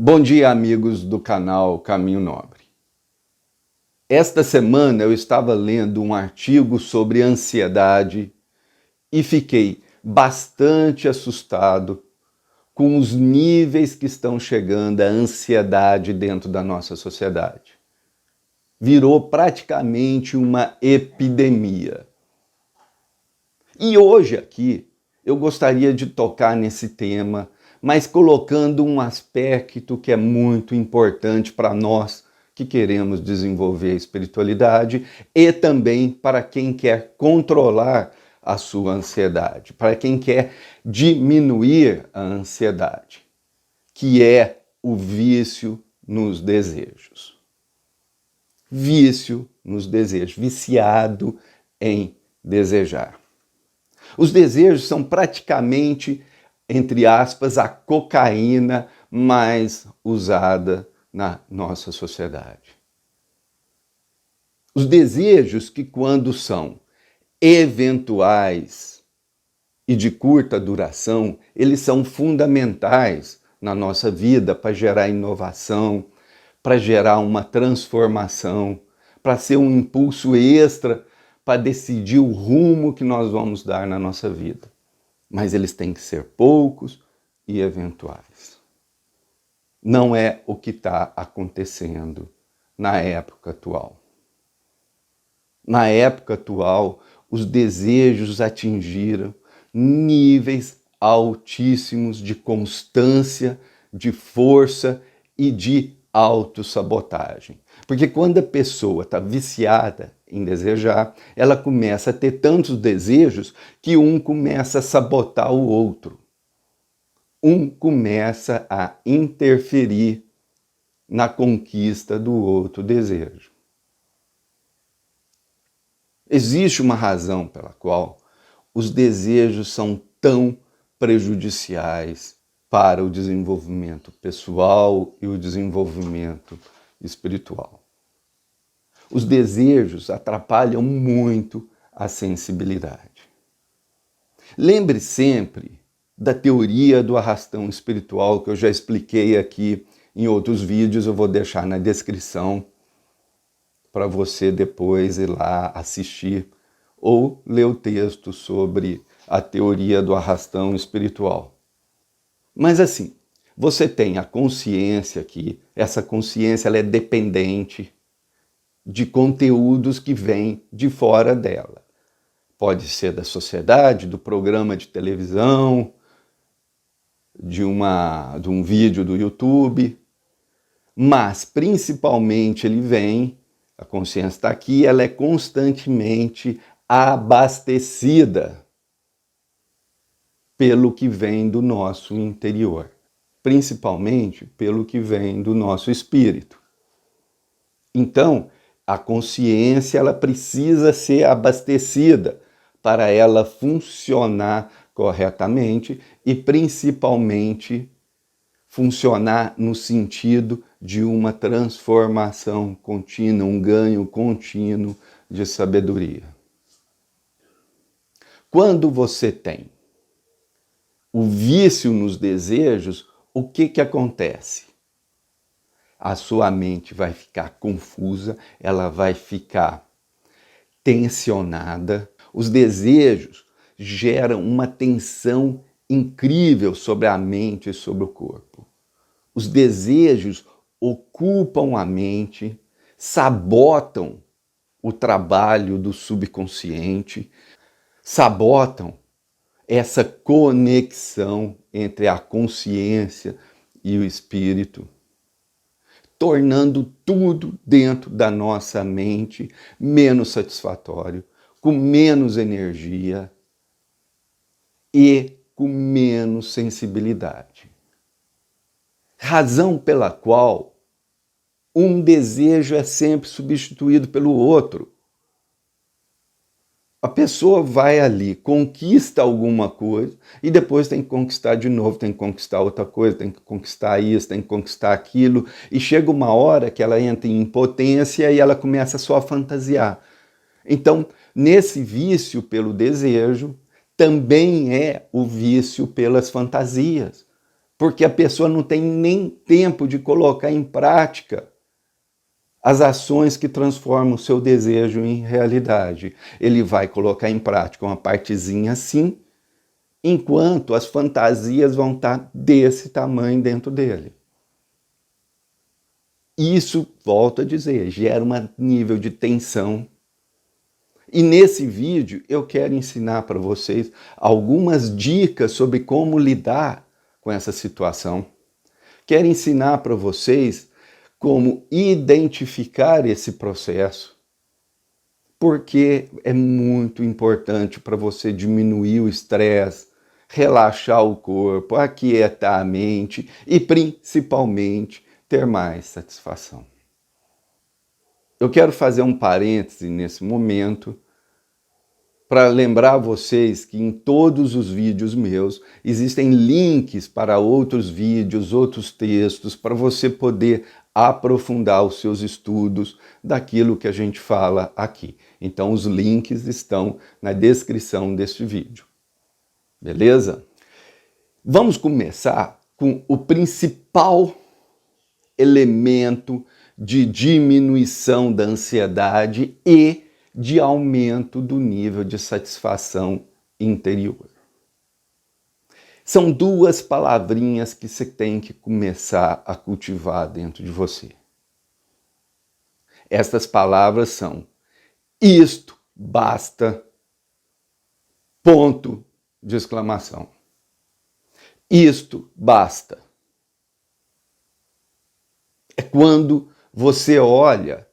Bom dia, amigos do canal Caminho Nobre. Esta semana eu estava lendo um artigo sobre ansiedade e fiquei bastante assustado com os níveis que estão chegando a ansiedade dentro da nossa sociedade. Virou praticamente uma epidemia. E hoje aqui eu gostaria de tocar nesse tema, mas colocando um aspecto que é muito importante para nós que queremos desenvolver a espiritualidade e também para quem quer controlar a sua ansiedade, para quem quer diminuir a ansiedade, que é o vício nos desejos. Vício nos desejos, viciado em desejar. Os desejos são praticamente, entre aspas, a cocaína mais usada na nossa sociedade. Os desejos que, quando são eventuais e de curta duração, eles são fundamentais na nossa vida para gerar inovação, para gerar uma transformação, para ser um impulso extra para decidir o rumo que nós vamos dar na nossa vida. Mas eles têm que ser poucos e eventuais. Não é o que está acontecendo na época atual. Na época atual, os desejos atingiram níveis altíssimos de constância, de força e de autossabotagem. Porque quando a pessoa está viciada em desejar, ela começa a ter tantos desejos que um começa a sabotar o outro. Um começa a interferir na conquista do outro desejo. Existe uma razão pela qual os desejos são tão prejudiciais para o desenvolvimento pessoal e o desenvolvimento espiritual. Os desejos atrapalham muito a sensibilidade. Lembre sempre da teoria do arrastão espiritual que eu já expliquei aqui em outros vídeos, eu vou deixar na descrição para você depois ir lá assistir ou ler o texto sobre a teoria do arrastão espiritual. Mas assim, você tem a consciência que essa consciência ela é dependente de conteúdos que vêm de fora dela. Pode ser da sociedade, do programa de televisão, de um vídeo do YouTube, mas principalmente ele vem, a consciência está aqui, ela é constantemente abastecida pelo que vem do nosso interior, principalmente pelo que vem do nosso espírito. Então, a consciência ela precisa ser abastecida para ela funcionar corretamente e principalmente funcionar no sentido de uma transformação contínua, um ganho contínuo de sabedoria. Quando você tem o vício nos desejos, o que acontece? A sua mente vai ficar confusa, ela vai ficar tensionada. Os desejos geram uma tensão incrível sobre a mente e sobre o corpo. Os desejos ocupam a mente, sabotam o trabalho do subconsciente, sabotam essa conexão entre a consciência e o espírito, tornando tudo dentro da nossa mente menos satisfatório, com menos energia e com menos sensibilidade. Razão pela qual um desejo é sempre substituído pelo outro. A pessoa vai ali, conquista alguma coisa e depois tem que conquistar de novo, tem que conquistar outra coisa, tem que conquistar isso, tem que conquistar aquilo. E chega uma hora que ela entra em impotência e ela começa só a fantasiar. Então, nesse vício pelo desejo, também é o vício pelas fantasias. porque a pessoa não tem nem tempo de colocar em prática as ações que transformam o seu desejo em realidade. Ele vai colocar em prática uma partezinha assim, enquanto as fantasias vão estar desse tamanho dentro dele. Isso, volto a dizer, gera um nível de tensão. E nesse vídeo eu quero ensinar para vocês algumas dicas sobre como lidar com essa situação. Quero ensinar para vocês como identificar esse processo, porque é muito importante para você diminuir o estresse, relaxar o corpo, aquietar a mente e, principalmente, ter mais satisfação. Eu quero fazer um parêntese nesse momento para lembrar vocês que em todos os vídeos meus existem links para outros vídeos, outros textos, para você poder aprofundar os seus estudos daquilo que a gente fala aqui. Então os links estão na descrição deste vídeo. Beleza? Vamos começar com o principal elemento de diminuição da ansiedade e de aumento do nível de satisfação interior. São duas palavrinhas que você tem que começar a cultivar dentro de você. Estas palavras são: isto basta, ponto de exclamação. Isto basta. É quando você olha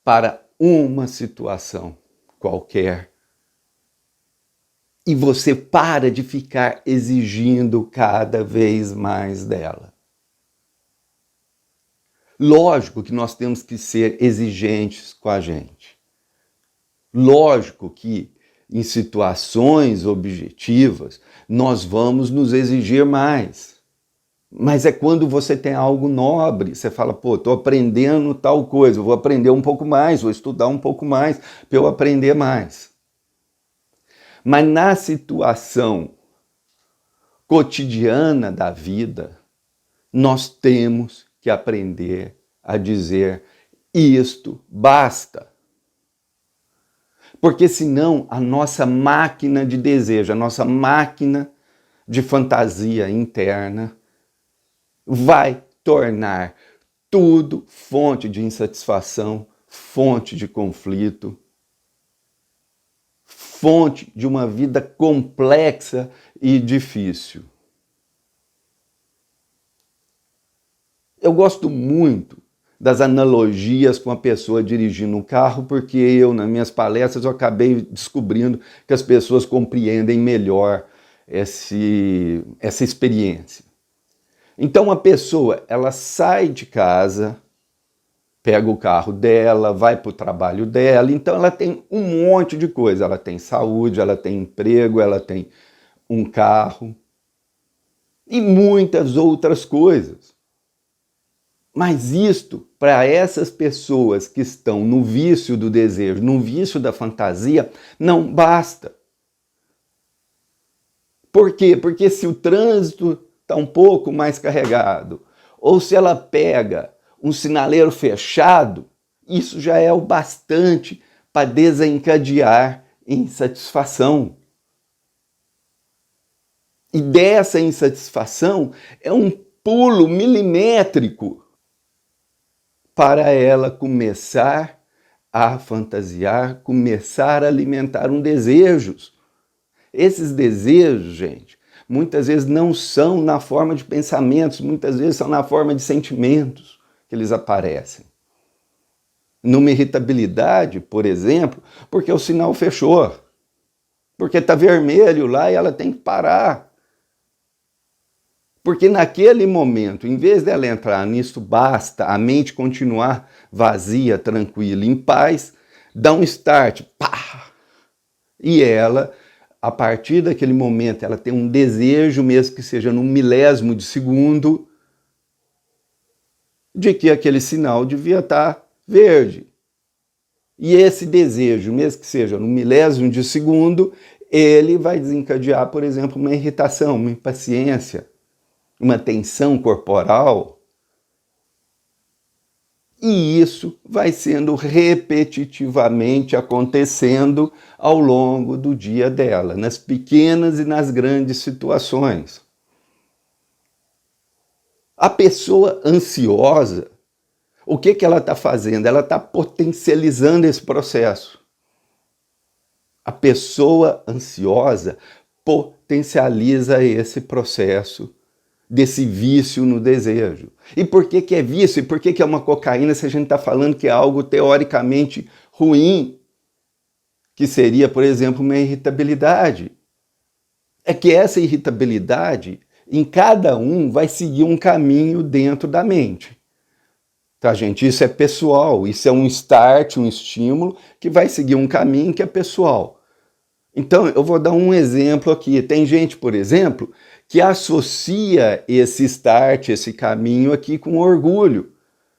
para uma situação qualquer e você para de ficar exigindo cada vez mais dela. Lógico que nós temos que ser exigentes com a gente. Lógico que em situações objetivas nós vamos nos exigir mais. Mas é quando você tem algo nobre, você fala, pô, estou aprendendo tal coisa, vou aprender um pouco mais, vou estudar um pouco mais para eu aprender mais. Mas na situação cotidiana da vida, nós temos que aprender a dizer, isto basta. Porque senão a nossa máquina de desejo, a nossa máquina de fantasia interna, vai tornar tudo fonte de insatisfação, fonte de conflito, fonte de uma vida complexa e difícil. Eu gosto muito das analogias com a pessoa dirigindo um carro, porque nas minhas palestras, eu acabei descobrindo que as pessoas compreendem melhor essa experiência. Então a pessoa, ela sai de casa, pega o carro dela, vai para o trabalho dela, então ela tem um monte de coisa. Ela tem saúde, ela tem emprego, ela tem um carro e muitas outras coisas. Mas isto, para essas pessoas que estão no vício do desejo, no vício da fantasia, não basta. Por quê? Porque se o trânsito está um pouco mais carregado, ou se ela pega um sinaleiro fechado, isso já é o bastante para desencadear insatisfação. E dessa insatisfação é um pulo milimétrico para ela começar a fantasiar, começar a alimentar desejos. Esses desejos, gente, muitas vezes não são na forma de pensamentos, muitas vezes são na forma de sentimentos que eles aparecem. Numa irritabilidade, por exemplo, porque o sinal fechou, porque está vermelho lá e ela tem que parar. Porque naquele momento, em vez dela entrar nisso basta, a mente continuar vazia, tranquila, em paz, dá um start, pá! E ela, a partir daquele momento, ela tem um desejo, mesmo que seja num milésimo de segundo, de que aquele sinal devia estar verde. E esse desejo, mesmo que seja num milésimo de segundo, ele vai desencadear, por exemplo, uma irritação, uma impaciência. uma tensão corporal, e isso vai sendo repetitivamente acontecendo ao longo do dia dela, nas pequenas e nas grandes situações. A pessoa ansiosa, o que ela está fazendo? Ela está potencializando esse processo. A pessoa ansiosa potencializa esse processo desse vício no desejo. E por que é vício? E por que é uma cocaína se a gente está falando que é algo teoricamente ruim, que seria, por exemplo, uma irritabilidade? É que essa irritabilidade, em cada um, vai seguir um caminho dentro da mente. Tá, gente? Isso é pessoal, isso é um start, um estímulo que vai seguir um caminho que é pessoal. Então, eu vou dar um exemplo aqui. Tem gente, por exemplo, que associa esse start, esse caminho aqui com orgulho.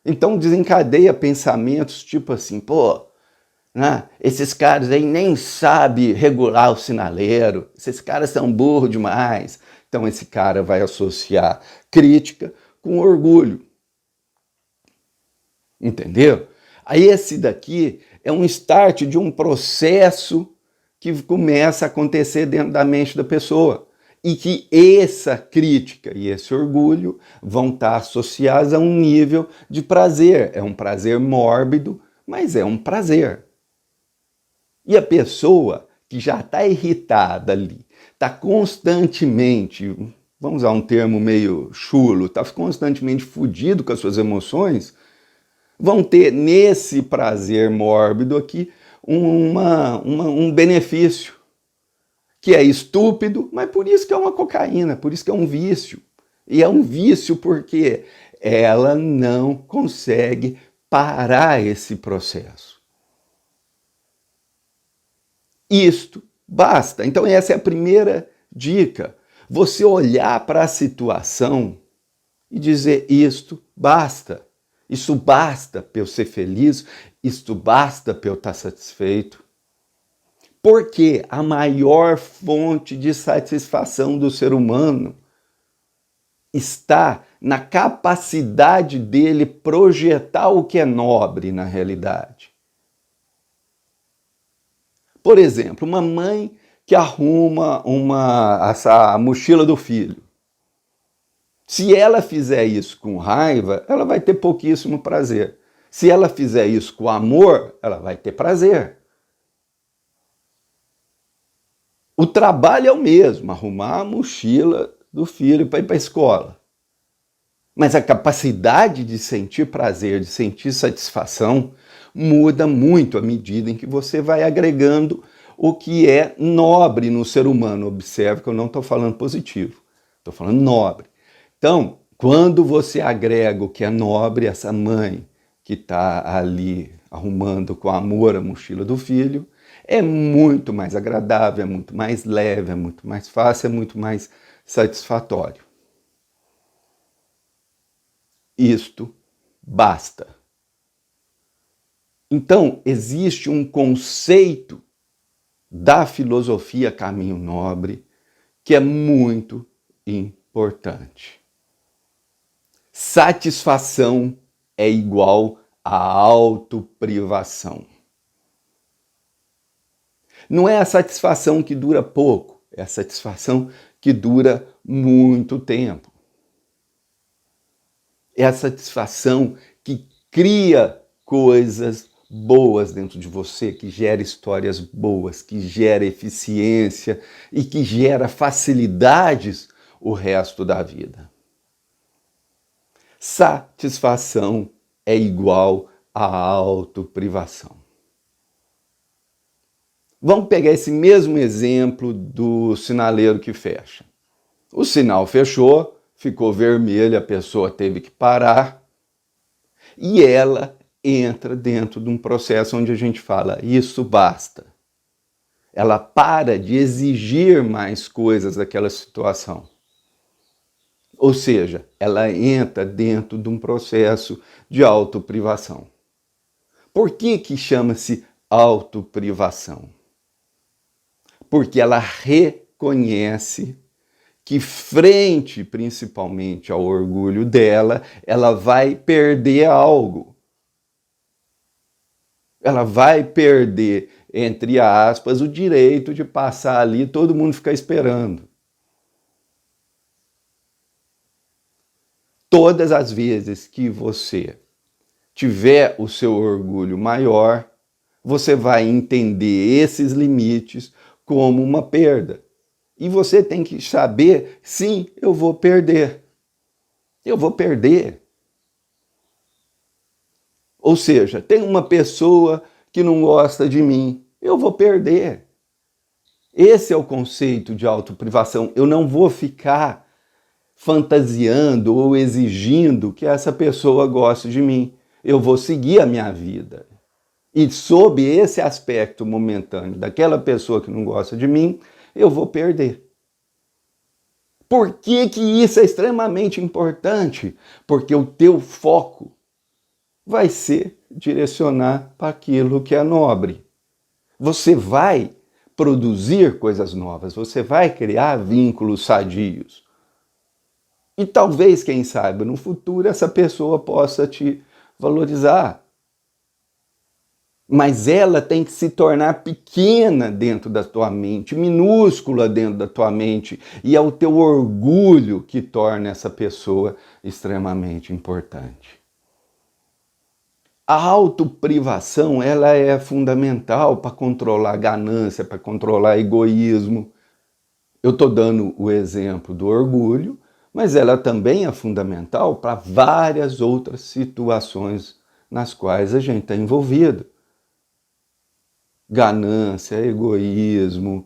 Então, desencadeia pensamentos tipo assim, pô, né, esses caras aí nem sabem regular o sinaleiro, esses caras são burros demais. Então, esse cara vai associar crítica com orgulho. Entendeu? Aí esse daqui é um start de um processo que começa a acontecer dentro da mente da pessoa. E que essa crítica e esse orgulho vão estar associados a um nível de prazer. É um prazer mórbido, mas é um prazer. E a pessoa que já está irritada ali, está constantemente, vamos usar um termo meio chulo, está constantemente fudido com as suas emoções, vão ter nesse prazer mórbido aqui um benefício, que é estúpido, mas por isso que é uma cocaína, por isso que é um vício. E é um vício porque ela não consegue parar esse processo. Isto basta. Então essa é a primeira dica. Você olhar para a situação e dizer isto basta. Isso basta para eu ser feliz, isto basta para eu estar satisfeito. Porque a maior fonte de satisfação do ser humano está na capacidade dele projetar o que é nobre na realidade. Por exemplo, uma mãe que arruma a mochila do filho. Se ela fizer isso com raiva, ela vai ter pouquíssimo prazer. Se ela fizer isso com amor, ela vai ter prazer. O trabalho é o mesmo, arrumar a mochila do filho para ir para a escola. Mas a capacidade de sentir prazer, de sentir satisfação, muda muito à medida em que você vai agregando o que é nobre no ser humano. Observe que eu não estou falando positivo, estou falando nobre. Então, quando você agrega o que é nobre, essa mãe que está ali arrumando com amor a mochila do filho, é muito mais agradável, é muito mais leve, é muito mais fácil, é muito mais satisfatório. Isto basta. Então, existe um conceito da filosofia Caminho Nobre que é muito importante. Satisfação é igual a autoprivação. Não é a satisfação que dura pouco, é a satisfação que dura muito tempo. É a satisfação que cria coisas boas dentro de você, que gera histórias boas, que gera eficiência e que gera facilidades o resto da vida. Satisfação é igual a autoprivação. Vamos pegar esse mesmo exemplo do sinaleiro que fecha. O sinal fechou, ficou vermelho, a pessoa teve que parar e ela entra dentro de um processo onde a gente fala, isso basta. Ela para de exigir mais coisas daquela situação. Ou seja, ela entra dentro de um processo de autoprivação. Por que chama-se autoprivação? Porque ela reconhece que frente principalmente ao orgulho dela, ela vai perder algo. Ela vai perder, entre aspas, o direito de passar ali e todo mundo ficar esperando. Todas as vezes que você tiver o seu orgulho maior, você vai entender esses limites como uma perda. E você tem que saber, sim, eu vou perder. Eu vou perder. Ou seja, tem uma pessoa que não gosta de mim, eu vou perder. Esse é o conceito de autoprivação. Eu não vou ficar fantasiando ou exigindo que essa pessoa goste de mim. Eu vou seguir a minha vida. E sob esse aspecto momentâneo daquela pessoa que não gosta de mim, eu vou perder. Por que que isso é extremamente importante? Porque o teu foco vai ser direcionar para aquilo que é nobre. Você vai produzir coisas novas, você vai criar vínculos sadios. E talvez, quem sabe, no futuro essa pessoa possa te valorizar. Mas ela tem que se tornar pequena dentro da tua mente, minúscula dentro da tua mente, e é o teu orgulho que torna essa pessoa extremamente importante. A autoprivação, ela é fundamental para controlar a ganância, para controlar egoísmo. Eu estou dando o exemplo do orgulho, mas ela também é fundamental para várias outras situações nas quais a gente está envolvido. Ganância, egoísmo,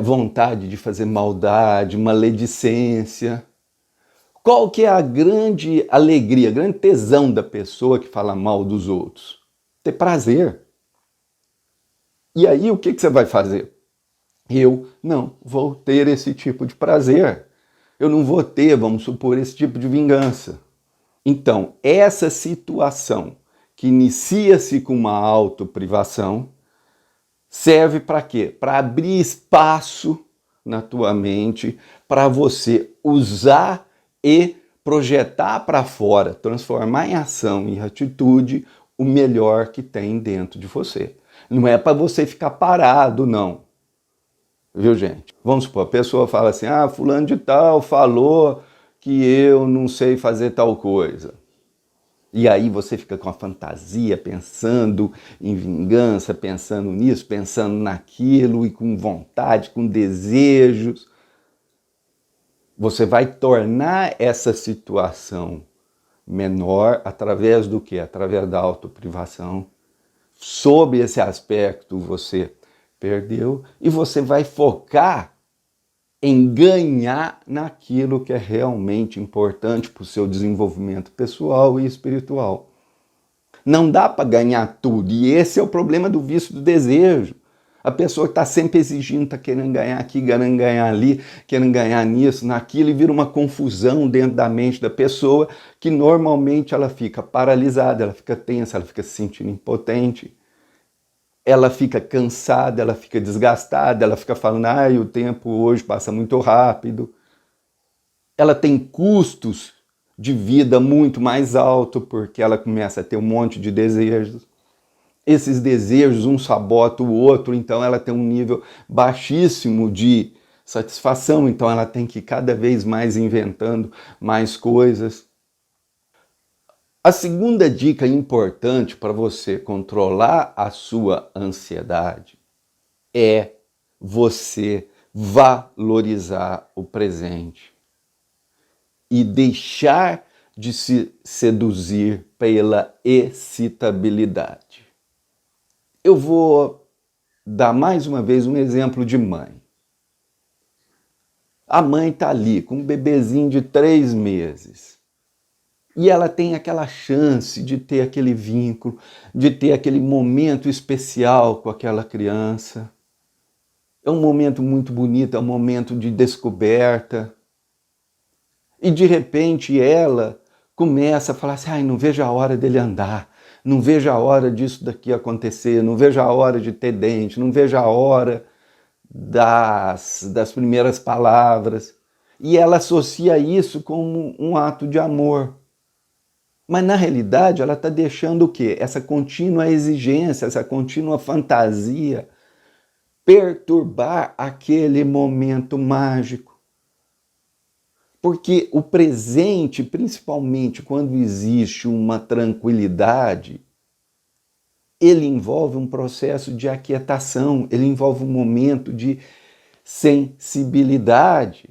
vontade de fazer maldade, maledicência. Qual que é a grande alegria, a grande tesão da pessoa que fala mal dos outros? Ter prazer. E aí o que você vai fazer? Eu não vou ter esse tipo de prazer. Eu não vou ter, vamos supor, esse tipo de vingança. Então, essa situação que inicia-se com uma autoprivação serve para quê? Para abrir espaço na tua mente para você usar e projetar para fora, transformar em ação e atitude o melhor que tem dentro de você. Não é para você ficar parado, não. Viu, gente? Vamos supor, a pessoa fala assim, fulano de tal falou que eu não sei fazer tal coisa. E aí você fica com a fantasia, pensando em vingança, pensando nisso, pensando naquilo, e com vontade, com desejos. Você vai tornar essa situação menor através do quê? Através da autoprivação. Sob esse aspecto você perdeu e você vai focar em ganhar naquilo que é realmente importante para o seu desenvolvimento pessoal e espiritual. Não dá para ganhar tudo, e esse é o problema do vício do desejo. A pessoa está sempre exigindo, está querendo ganhar aqui, querendo ganhar ali, querendo ganhar nisso, naquilo, e vira uma confusão dentro da mente da pessoa, que normalmente ela fica paralisada, ela fica tensa, ela fica se sentindo impotente. Ela fica cansada, ela fica desgastada, ela fica falando, o tempo hoje passa muito rápido. Ela tem custos de vida muito mais altos, porque ela começa a ter um monte de desejos. Esses desejos, um sabota o outro, então ela tem um nível baixíssimo de satisfação, então ela tem que ir cada vez mais inventando mais coisas. A segunda dica importante para você controlar a sua ansiedade é você valorizar o presente e deixar de se seduzir pela excitabilidade. Eu vou dar mais uma vez um exemplo de mãe. A mãe está ali com um bebezinho de 3 meses. E ela tem aquela chance de ter aquele vínculo, de ter aquele momento especial com aquela criança. É um momento muito bonito, é um momento de descoberta. E de repente ela começa a falar assim, não vejo a hora dele andar, não vejo a hora disso daqui acontecer, não vejo a hora de ter dente, não vejo a hora das primeiras palavras. E ela associa isso como um ato de amor. Mas na realidade ela está deixando o quê? Essa contínua exigência, essa contínua fantasia perturbar aquele momento mágico. Porque o presente, principalmente quando existe uma tranquilidade, ele envolve um processo de aquietação, ele envolve um momento de sensibilidade.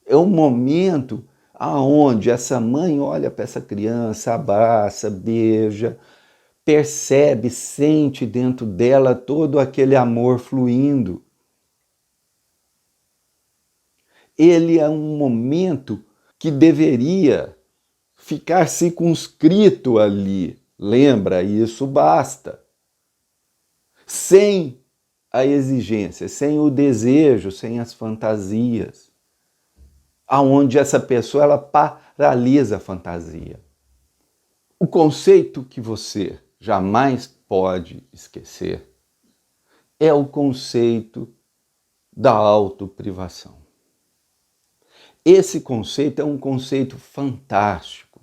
É um momento aonde essa mãe olha para essa criança, abraça, beija, percebe, sente dentro dela todo aquele amor fluindo. Ele é um momento que deveria ficar circunscrito ali. Lembra, isso basta. Sem a exigência, sem o desejo, sem as fantasias. Aonde essa pessoa ela paralisa a fantasia. O conceito que você jamais pode esquecer é o conceito da autoprivação. Esse conceito é um conceito fantástico,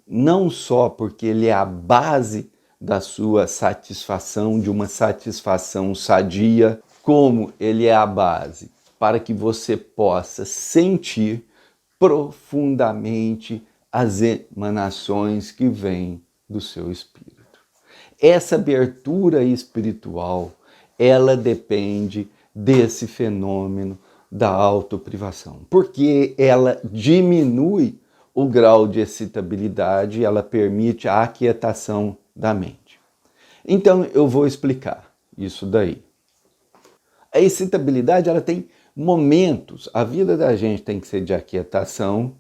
não só porque ele é a base da sua satisfação, de uma satisfação sadia, como ele é a base para que você possa sentir profundamente as emanações que vêm do seu espírito. Essa abertura espiritual, ela depende desse fenômeno da autoprivação, porque ela diminui o grau de excitabilidade, ela permite a aquietação da mente. Então eu vou explicar isso daí. A excitabilidade ela tem momentos, a vida da gente tem que ser de aquietação,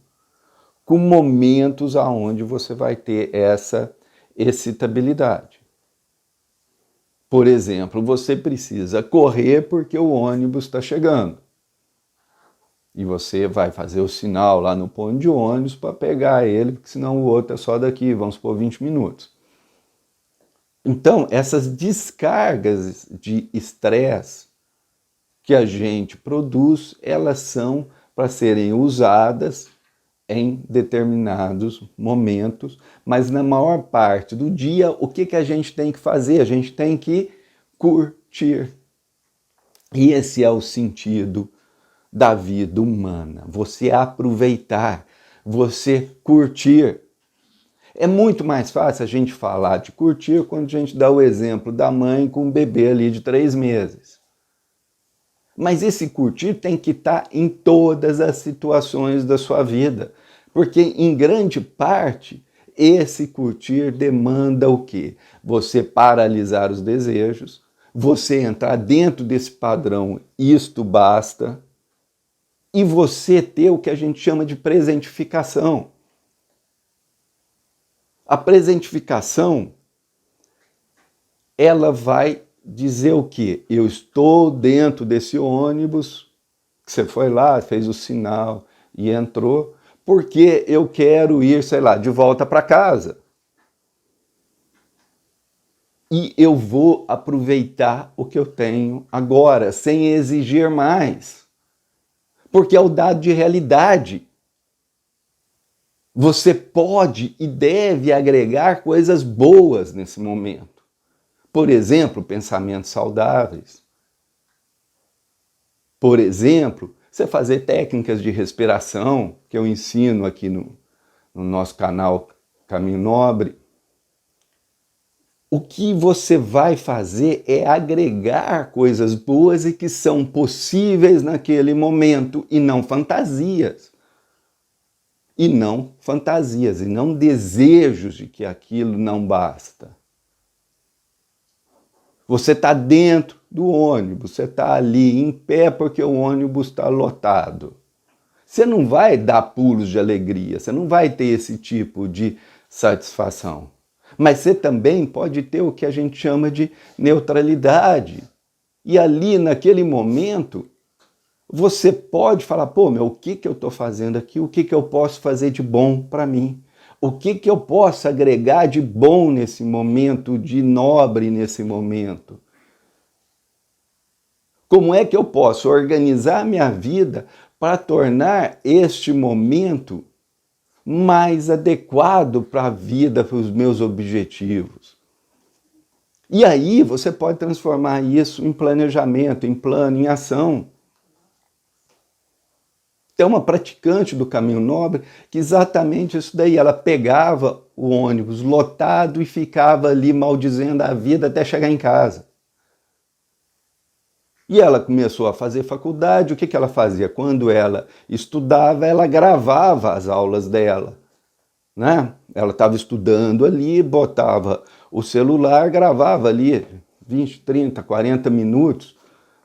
com momentos aonde você vai ter essa excitabilidade. Por exemplo, você precisa correr porque o ônibus está chegando. E você vai fazer o sinal lá no ponto de ônibus para pegar ele, porque senão o outro é só daqui, vamos supor, 20 minutos. Então, essas descargas de estresse que a gente produz, elas são para serem usadas em determinados momentos, mas na maior parte do dia, o que a gente tem que fazer? A gente tem que curtir. E esse é o sentido da vida humana, você aproveitar, você curtir. É muito mais fácil a gente falar de curtir quando a gente dá o exemplo da mãe com um bebê ali de 3 meses. Mas esse curtir tem que estar em todas as situações da sua vida, porque em grande parte esse curtir demanda o quê? Você paralisar os desejos, você entrar dentro desse padrão, isto basta, e você ter o que a gente chama de presentificação. A presentificação, ela vai dizer o quê? Eu estou dentro desse ônibus, que você foi lá, fez o sinal e entrou, porque eu quero ir, sei lá, de volta para casa. E eu vou aproveitar o que eu tenho agora, sem exigir mais. Porque é o dado de realidade. Você pode e deve agregar coisas boas nesse momento. Por exemplo, pensamentos saudáveis. Por exemplo, você fazer técnicas de respiração, que eu ensino aqui no nosso canal Caminho Nobre. O que você vai fazer é agregar coisas boas e que são possíveis naquele momento, e não fantasias. E não fantasias, e não desejos de que aquilo não basta. Você está dentro do ônibus, você está ali em pé porque o ônibus está lotado. Você não vai dar pulos de alegria, você não vai ter esse tipo de satisfação. Mas você também pode ter o que a gente chama de neutralidade. E ali, naquele momento, você pode falar, pô, o que eu estou fazendo aqui? O que eu posso fazer de bom para mim? O que eu posso agregar de bom nesse momento, de nobre nesse momento? Como é que eu posso organizar minha vida para tornar este momento mais adequado para a vida, para os meus objetivos? E aí você pode transformar isso em planejamento, em plano, em ação. Tem uma praticante do Caminho Nobre que exatamente isso daí, ela pegava o ônibus lotado e ficava ali maldizendo a vida até chegar em casa. E ela começou a fazer faculdade, o que ela fazia? Quando ela estudava, ela gravava as aulas dela, né? Ela estava estudando ali, botava o celular, gravava ali 20, 30, 40 minutos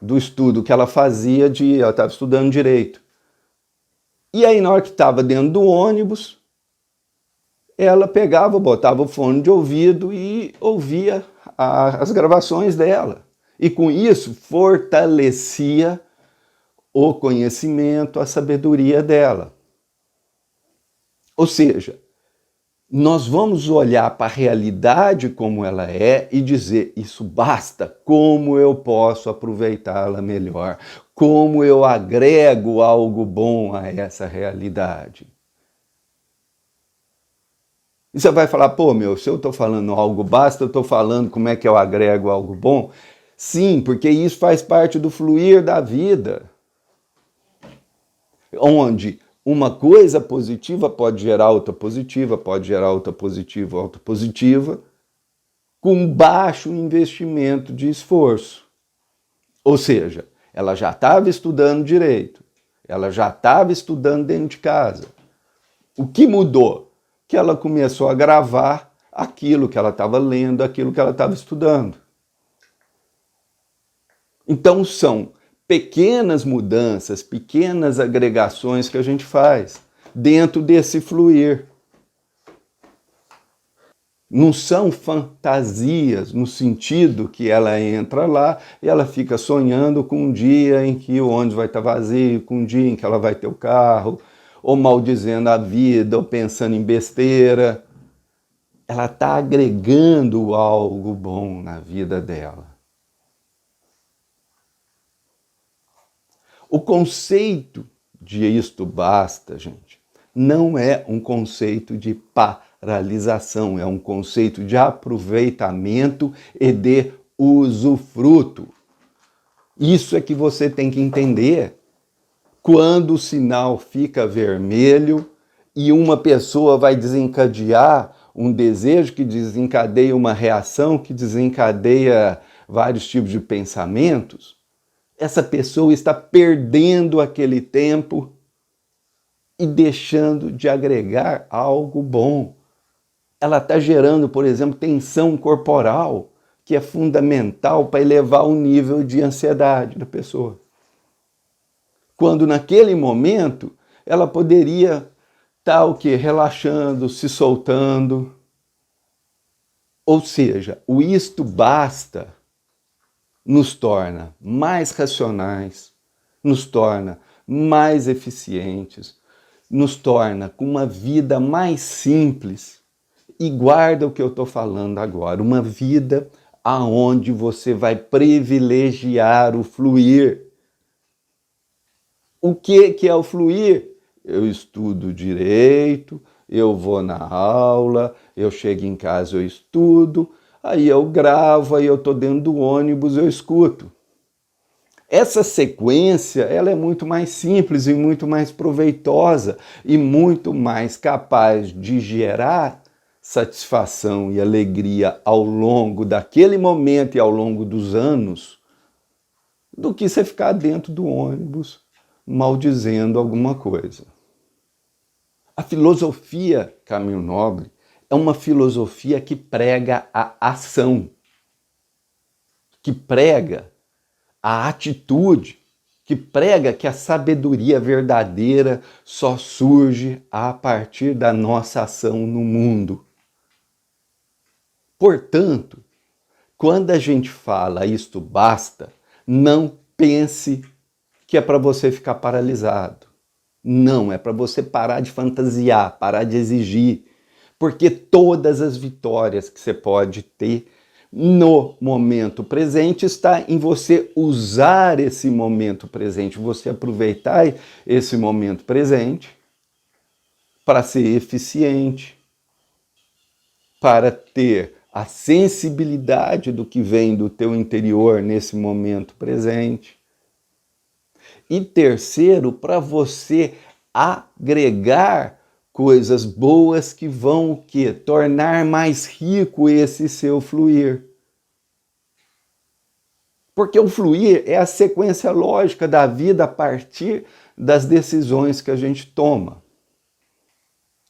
do estudo que ela fazia, ela estava estudando direito. E aí, na hora que estava dentro do ônibus, ela pegava, botava o fone de ouvido e ouvia as gravações dela. E com isso, fortalecia o conhecimento, a sabedoria dela. Ou seja, nós vamos olhar para a realidade como ela é e dizer, isso basta, como eu posso aproveitá-la melhor, como eu agrego algo bom a essa realidade. E você vai falar, pô, se eu estou falando algo basta, eu estou falando como é que eu agrego algo bom? Sim, porque isso faz parte do fluir da vida, onde uma coisa positiva pode gerar outra positiva, pode gerar outra positiva, outra positiva, com baixo investimento de esforço. Ou seja, ela já estava estudando direito, ela já estava estudando dentro de casa. O que mudou? Que ela começou a gravar aquilo que ela estava lendo, aquilo que ela estava estudando. Então são pequenas mudanças, pequenas agregações que a gente faz dentro desse fluir. Não são fantasias no sentido que ela entra lá e ela fica sonhando com um dia em que o ônibus vai estar vazio, com um dia em que ela vai ter o carro, ou maldizendo a vida, ou pensando em besteira. Ela está agregando algo bom na vida dela. O conceito de isto basta, gente, não é um conceito de paralisação, é um conceito de aproveitamento e de usufruto. Isso é que você tem que entender quando o sinal fica vermelho e uma pessoa vai desencadear um desejo que desencadeia uma reação, que desencadeia vários tipos de pensamentos. Essa pessoa está perdendo aquele tempo e deixando de agregar algo bom. Ela está gerando, por exemplo, tensão corporal, que é fundamental para elevar o nível de ansiedade da pessoa. Quando naquele momento ela poderia estar o quê? Relaxando, se soltando. Ou seja, o isto basta nos torna mais racionais, nos torna mais eficientes, nos torna com uma vida mais simples. E guarda o que eu estou falando agora, uma vida aonde você vai privilegiar o fluir. O que é o fluir? Eu estudo direito, eu vou na aula, eu chego em casa, eu estudo, aí eu gravo, aí eu estou dentro do ônibus, eu escuto. Essa sequência ela é muito mais simples e muito mais proveitosa e muito mais capaz de gerar satisfação e alegria ao longo daquele momento e ao longo dos anos do que você ficar dentro do ônibus maldizendo alguma coisa. A filosofia Caminho Nobre é uma filosofia que prega a ação, que prega a atitude, que prega que a sabedoria verdadeira só surge a partir da nossa ação no mundo. Portanto, quando a gente fala isto basta, não pense que é para você ficar paralisado. Não, é para você parar de fantasiar, parar de exigir, porque todas as vitórias que você pode ter no momento presente está em você usar esse momento presente, você aproveitar esse momento presente para ser eficiente, para ter a sensibilidade do que vem do teu interior nesse momento presente. E terceiro, para você agregar coisas boas que vão o quê? Tornar mais rico esse seu fluir. Porque o fluir é a sequência lógica da vida a partir das decisões que a gente toma.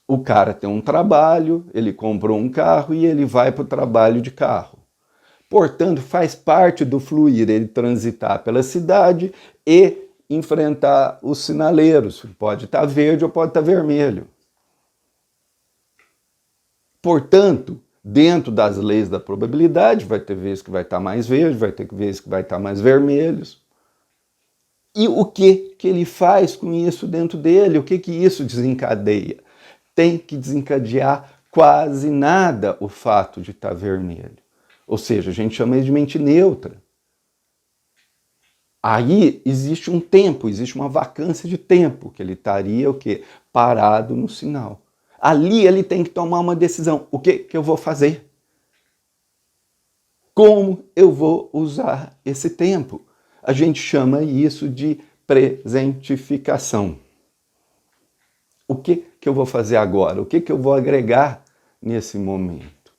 O cara tem um trabalho, ele comprou um carro e ele vai para o trabalho de carro. Portanto, faz parte do fluir ele transitar pela cidade e enfrentar os sinaleiros. Pode estar verde ou pode estar vermelho. Portanto, dentro das leis da probabilidade, vai ter vezes que vai estar mais verde, vai ter vezes que vai estar mais vermelhos. E o que ele faz com isso dentro dele? O que isso desencadeia? Tem que desencadear quase nada o fato de estar vermelho. Ou seja, a gente chama isso de mente neutra. Aí existe um tempo, existe uma vacância de tempo, que ele estaria o quê? Parado no sinal. Ali ele tem que tomar uma decisão. O que eu vou fazer? Como eu vou usar esse tempo? A gente chama isso de presentificação. O que eu vou fazer agora? O que eu vou agregar nesse momento?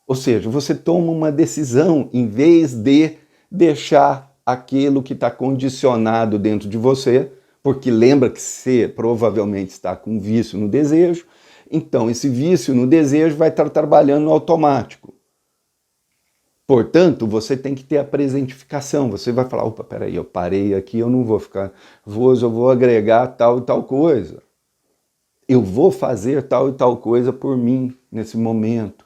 Ou seja, você toma uma decisão em vez de deixar aquilo que está condicionado dentro de você, porque lembra que você provavelmente está com vício no desejo, então esse vício no desejo vai estar trabalhando no automático. Portanto, você tem que ter a presentificação. Você vai falar, opa, peraí, eu parei aqui, eu não vou ficar nervoso, eu vou agregar tal e tal coisa. Eu vou fazer tal e tal coisa por mim nesse momento.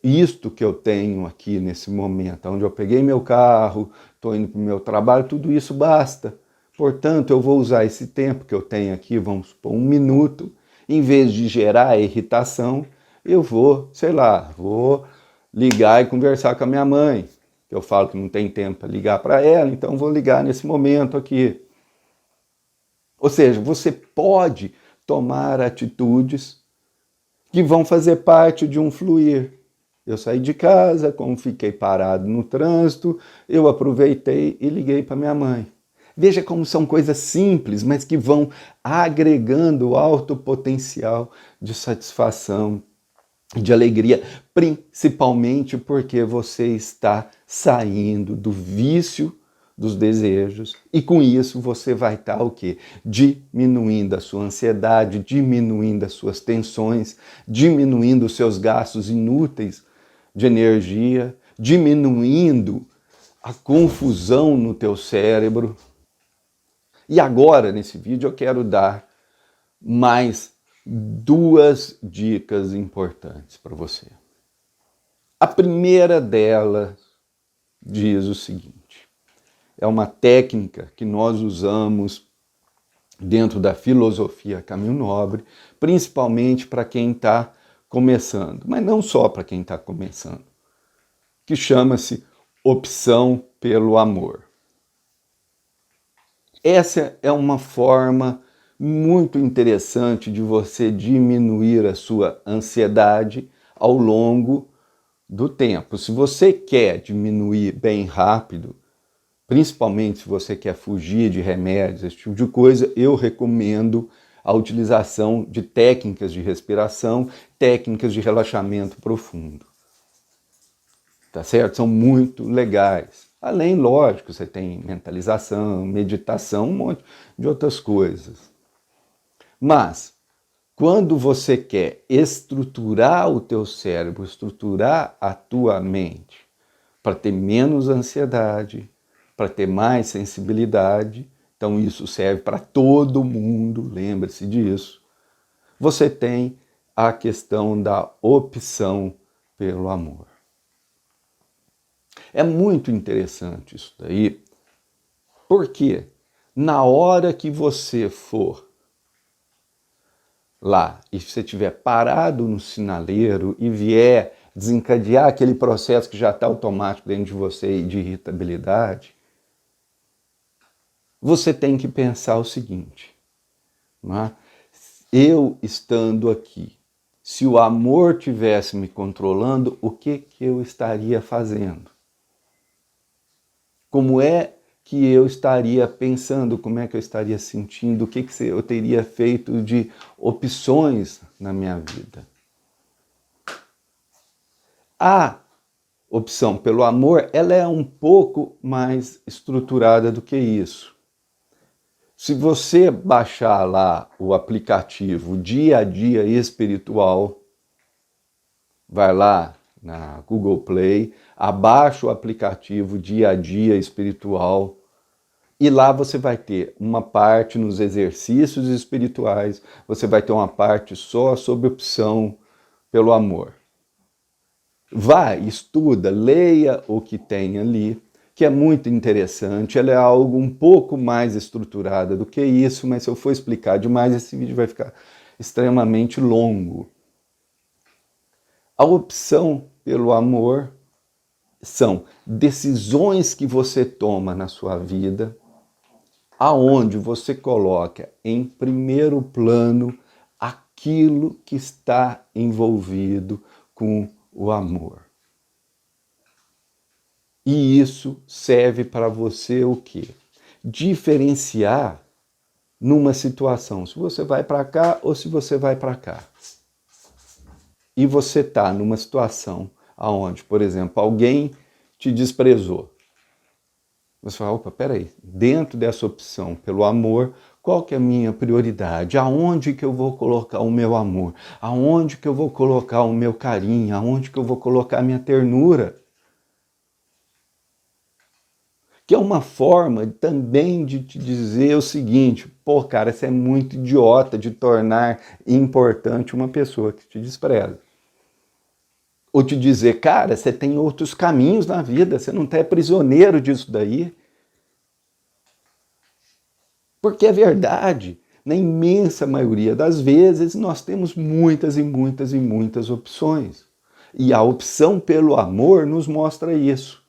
Isto que eu tenho aqui nesse momento, onde eu peguei meu carro, estou indo para o meu trabalho, tudo isso basta. Portanto, eu vou usar esse tempo que eu tenho aqui, vamos supor, 1 minuto, em vez de gerar irritação, eu vou, sei lá, vou ligar e conversar com a minha mãe. Eu falo que não tem tempo para ligar para ela, então vou ligar nesse momento aqui. Ou seja, você pode tomar atitudes que vão fazer parte de um fluir. Eu saí de casa, como fiquei parado no trânsito, eu aproveitei e liguei para minha mãe. Veja como são coisas simples, mas que vão agregando alto potencial de satisfação, de alegria, principalmente porque você está saindo do vício dos desejos e com isso você vai estar o quê? Diminuindo a sua ansiedade, diminuindo as suas tensões, diminuindo os seus gastos inúteis de energia, diminuindo a confusão no teu cérebro. E agora, nesse vídeo, eu quero dar mais 2 dicas importantes para você. A primeira delas diz o seguinte: é uma técnica que nós usamos dentro da filosofia Caminho Nobre, principalmente para quem está começando, mas não só para quem está começando, que chama-se opção pelo amor. Essa é uma forma muito interessante de você diminuir a sua ansiedade ao longo do tempo. Se você quer diminuir bem rápido, principalmente se você quer fugir de remédios, esse tipo de coisa, eu recomendo a utilização de técnicas de respiração, técnicas de relaxamento profundo. Tá certo? São muito legais. Além, lógico, você tem mentalização, meditação, um monte de outras coisas. Mas, quando você quer estruturar o teu cérebro, estruturar a tua mente, para ter menos ansiedade, para ter mais sensibilidade, então isso serve para todo mundo, lembre-se disso, você tem a questão da opção pelo amor. É muito interessante isso daí, porque na hora que você for lá e você estiver parado no sinaleiro e vier desencadear aquele processo que já está automático dentro de você de irritabilidade, você tem que pensar o seguinte, não é? Eu estando aqui, se o amor tivesse me controlando, o que eu estaria fazendo? Como é que eu estaria pensando, como é que eu estaria sentindo, o que eu teria feito de opções na minha vida? A opção pelo amor, ela é um pouco mais estruturada do que isso. Se você baixar lá o aplicativo Dia a Dia Espiritual, vai lá na Google Play, abaixa o aplicativo Dia a Dia Espiritual e lá você vai ter uma parte nos exercícios espirituais, você vai ter uma parte só sobre opção pelo amor. Vai, estuda, leia o que tem ali, que é muito interessante. Ela é algo um pouco mais estruturada do que isso, mas se eu for explicar demais, esse vídeo vai ficar extremamente longo. A opção pelo amor são decisões que você toma na sua vida, aonde você coloca em primeiro plano aquilo que está envolvido com o amor. E isso serve para você o quê? Diferenciar numa situação, se você vai para cá ou se você vai para cá. E você está numa situação onde, por exemplo, alguém te desprezou. Você fala, opa, peraí, dentro dessa opção pelo amor, qual que é a minha prioridade? Aonde que eu vou colocar o meu amor? Aonde que eu vou colocar o meu carinho? Aonde que eu vou colocar a minha ternura? Que é uma forma também de te dizer o seguinte, pô, cara, você é muito idiota de tornar importante uma pessoa que te despreza. Ou te dizer, cara, você tem outros caminhos na vida, você não é prisioneiro disso daí. Porque é verdade, na imensa maioria das vezes nós temos muitas e muitas e muitas opções. E a opção pelo amor nos mostra isso,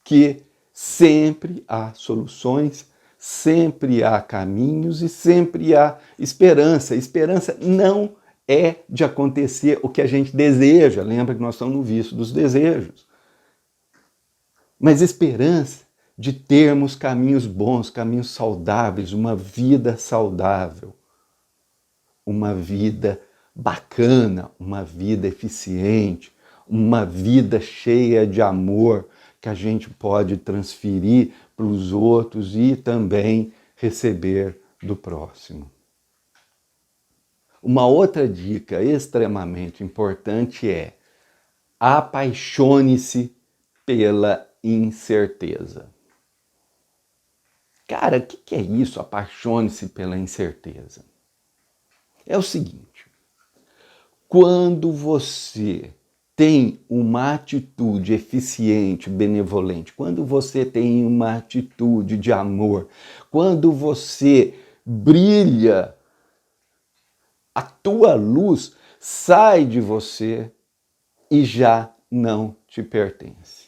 que sempre há soluções, sempre há caminhos e sempre há esperança. Esperança não é de acontecer o que a gente deseja. Lembra que nós estamos no vício dos desejos. Mas esperança de termos caminhos bons, caminhos saudáveis, uma vida saudável, uma vida bacana, uma vida eficiente, uma vida cheia de amor que a gente pode transferir para os outros e também receber do próximo. Uma outra dica extremamente importante é: apaixone-se pela incerteza. Cara, o que é isso? Apaixone-se pela incerteza. É o seguinte, quando você tem uma atitude eficiente, benevolente, quando você tem uma atitude de amor, quando você brilha, a tua luz sai de você e já não te pertence.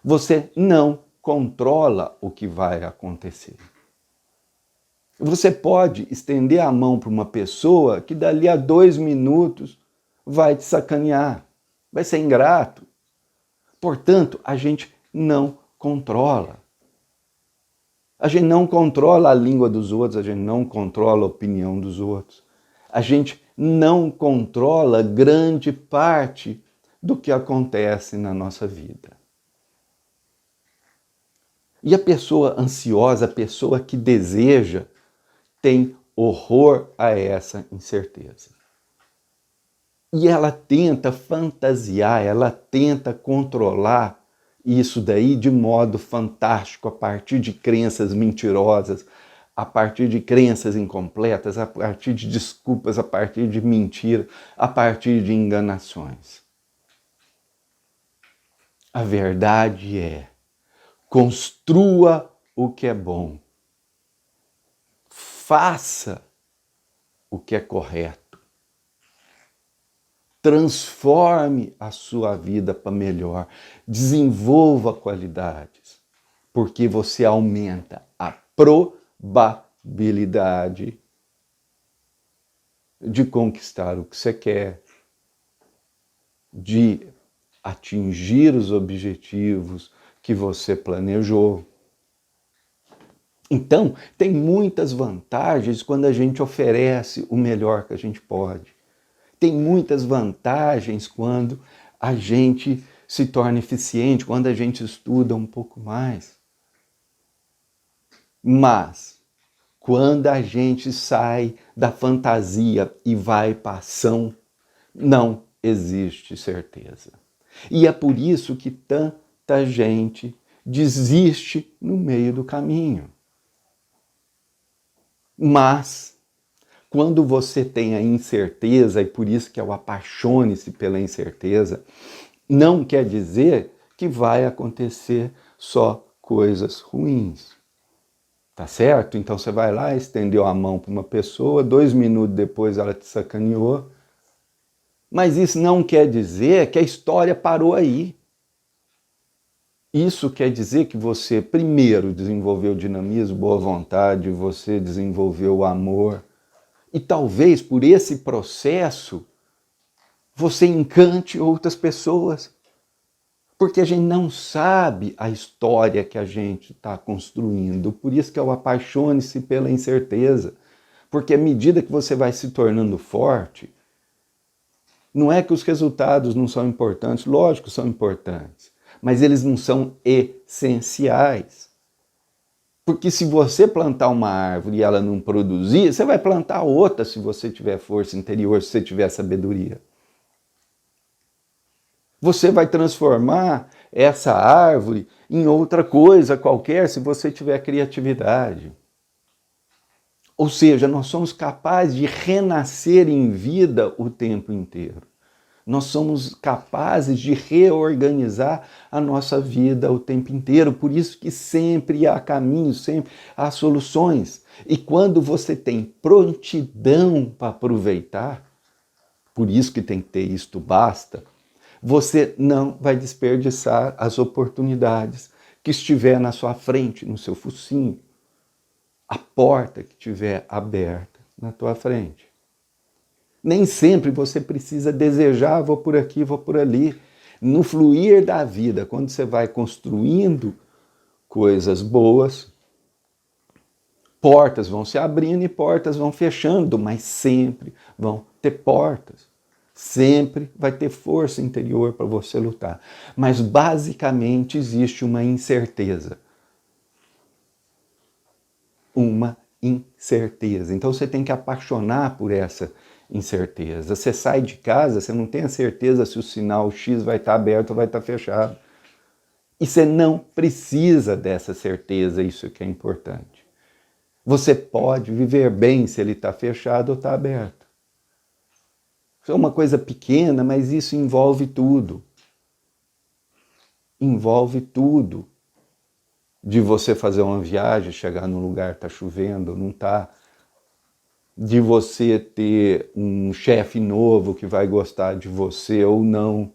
Você não controla o que vai acontecer. Você pode estender a mão para uma pessoa que dali a 2 minutos vai te sacanear, vai ser ingrato. Portanto, a gente não controla. A gente não controla a língua dos outros, a gente não controla a opinião dos outros. A gente não controla grande parte do que acontece na nossa vida. E a pessoa ansiosa, a pessoa que deseja, tem horror a essa incerteza. E ela tenta fantasiar, ela tenta controlar isso daí de modo fantástico, a partir de crenças mentirosas, a partir de crenças incompletas, a partir de desculpas, a partir de mentiras, a partir de enganações. A verdade é: construa o que é bom. Faça o que é correto. Transforme a sua vida para melhor. Desenvolva qualidades, porque você aumenta a probabilidade de conquistar o que você quer, de atingir os objetivos que você planejou. Então, tem muitas vantagens quando a gente oferece o melhor que a gente pode. Tem muitas vantagens quando a gente se torna eficiente, quando a gente estuda um pouco mais. Mas, quando a gente sai da fantasia e vai para a ação, não existe certeza. E é por isso que tanta gente desiste no meio do caminho. Mas, quando você tem a incerteza, e por isso que é o apaixone-se pela incerteza, não quer dizer que vai acontecer só coisas ruins. Tá certo? Então você vai lá, estendeu a mão para uma pessoa, 2 minutos depois ela te sacaneou. Mas isso não quer dizer que a história parou aí. Isso quer dizer que você, primeiro, desenvolveu dinamismo, boa vontade, você desenvolveu o amor. E talvez por esse processo você encante outras pessoas. Porque a gente não sabe a história que a gente está construindo. Por isso que eu apaixone-se pela incerteza. Porque à medida que você vai se tornando forte, não é que os resultados não são importantes, lógico que são importantes, mas eles não são essenciais. Porque se você plantar uma árvore e ela não produzir, você vai plantar outra se você tiver força interior, se você tiver sabedoria. Você vai transformar essa árvore em outra coisa qualquer se você tiver criatividade. Ou seja, nós somos capazes de renascer em vida o tempo inteiro. Nós somos capazes de reorganizar a nossa vida o tempo inteiro. Por isso que sempre há caminhos, sempre há soluções. E quando você tem prontidão para aproveitar, por isso que tem que ter isto basta, você não vai desperdiçar as oportunidades que estiver na sua frente, no seu focinho, a porta que estiver aberta na tua frente. Nem sempre você precisa desejar, vou por aqui, vou por ali. No fluir da vida, quando você vai construindo coisas boas, portas vão se abrindo e portas vão fechando, mas sempre vão ter portas. Sempre vai ter força interior para você lutar. Mas basicamente existe uma incerteza. Uma incerteza. Então você tem que apaixonar por essa incerteza. Você sai de casa, você não tem a certeza se o sinal X vai estar aberto ou vai estar fechado. E você não precisa dessa certeza, isso que é importante. Você pode viver bem se ele está fechado ou está aberto. Isso é uma coisa pequena, mas isso envolve tudo. Envolve tudo. De você fazer uma viagem, chegar num lugar, está chovendo, não está. De você ter um chefe novo que vai gostar de você ou não.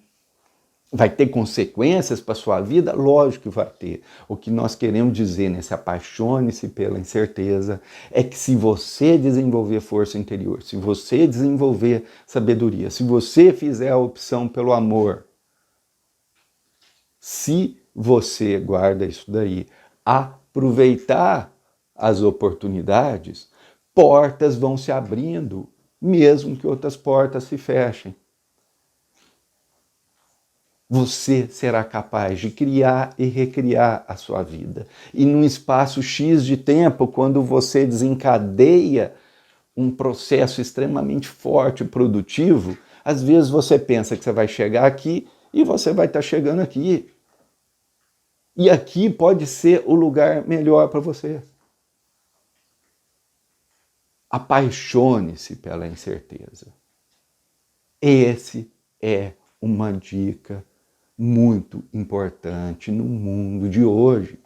Vai ter consequências para a sua vida? Lógico que vai ter. O que nós queremos dizer nesse apaixone-se pela incerteza é que se você desenvolver força interior, se você desenvolver sabedoria, se você fizer a opção pelo amor, se você guarda isso daí, aproveitar as oportunidades, portas vão se abrindo, mesmo que outras portas se fechem. Você será capaz de criar e recriar a sua vida. E num espaço X de tempo, quando você desencadeia um processo extremamente forte e produtivo, às vezes você pensa que você vai chegar aqui e você vai estar chegando aqui. E aqui pode ser o lugar melhor para você. Apaixone-se pela incerteza. Esse é uma dica muito importante no mundo de hoje.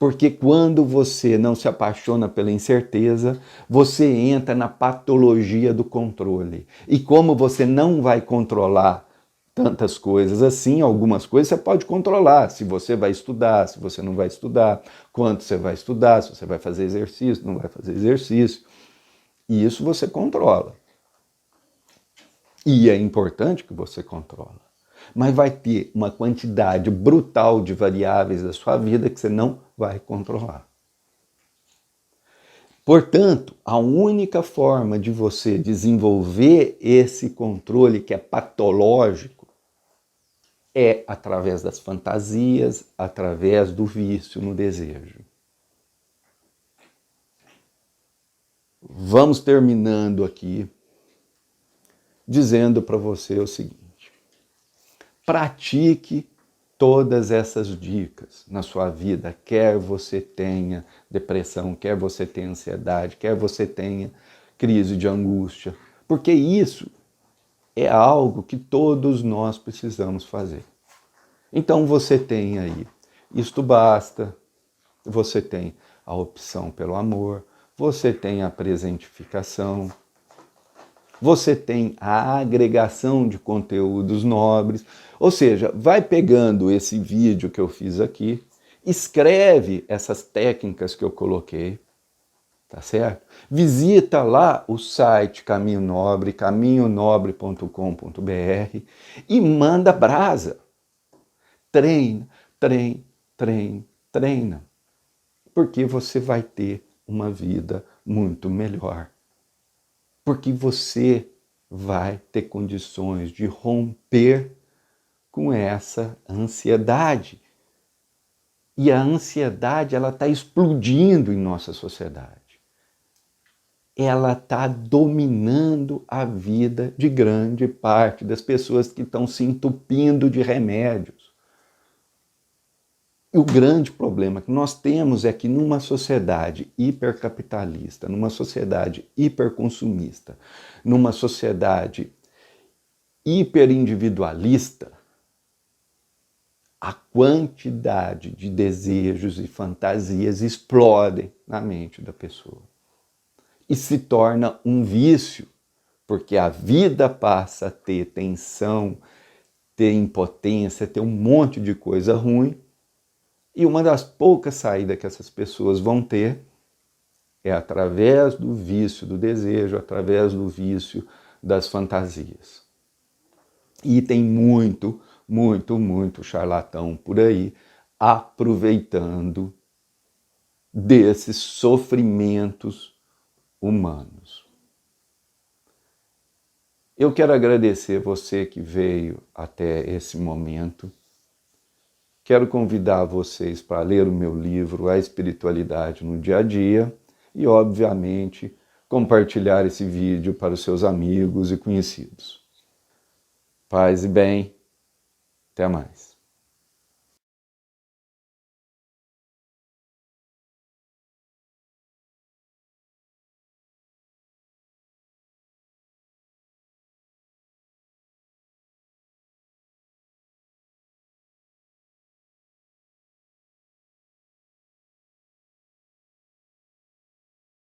Porque quando você não se apaixona pela incerteza, você entra na patologia do controle. E como você não vai controlar tantas coisas assim, algumas coisas você pode controlar. Se você vai estudar, se você não vai estudar, quanto você vai estudar, se você vai fazer exercício, não vai fazer exercício. E isso você controla. E é importante que você controla. Mas vai ter uma quantidade brutal de variáveis da sua vida que você não vai controlar. Portanto, a única forma de você desenvolver esse controle que é patológico é através das fantasias, através do vício no desejo. Vamos terminando aqui dizendo para você o seguinte: pratique todas essas dicas na sua vida, quer você tenha depressão, quer você tenha ansiedade, quer você tenha crise de angústia, porque isso é algo que todos nós precisamos fazer. Então você tem aí, isto basta, você tem a opção pelo amor, você tem a presentificação, você tem a agregação de conteúdos nobres, ou seja, vai pegando esse vídeo que eu fiz aqui, escreve essas técnicas que eu coloquei, tá certo? Visita lá o site Caminho Nobre, caminhonobre.com.br e manda brasa. Treina, treina, treina, treina, porque você vai ter uma vida muito melhor. Porque você vai ter condições de romper com essa ansiedade. E a ansiedade, ela está explodindo em nossa sociedade. Ela está dominando a vida de grande parte das pessoas que estão se entupindo de remédios. E o grande problema que nós temos é que numa sociedade hipercapitalista, numa sociedade hiperconsumista, numa sociedade hiperindividualista, a quantidade de desejos e fantasias explodem na mente da pessoa. E se torna um vício, porque a vida passa a ter tensão, ter impotência, ter um monte de coisa ruim. E uma das poucas saídas que essas pessoas vão ter é através do vício do desejo, através do vício das fantasias. E tem muito, muito, muito charlatão por aí aproveitando desses sofrimentos humanos. Eu quero agradecer você que veio até esse momento. Quero convidar vocês para ler o meu livro A Espiritualidade no Dia a Dia e, obviamente, compartilhar esse vídeo para os seus amigos e conhecidos. Paz e bem. Até mais.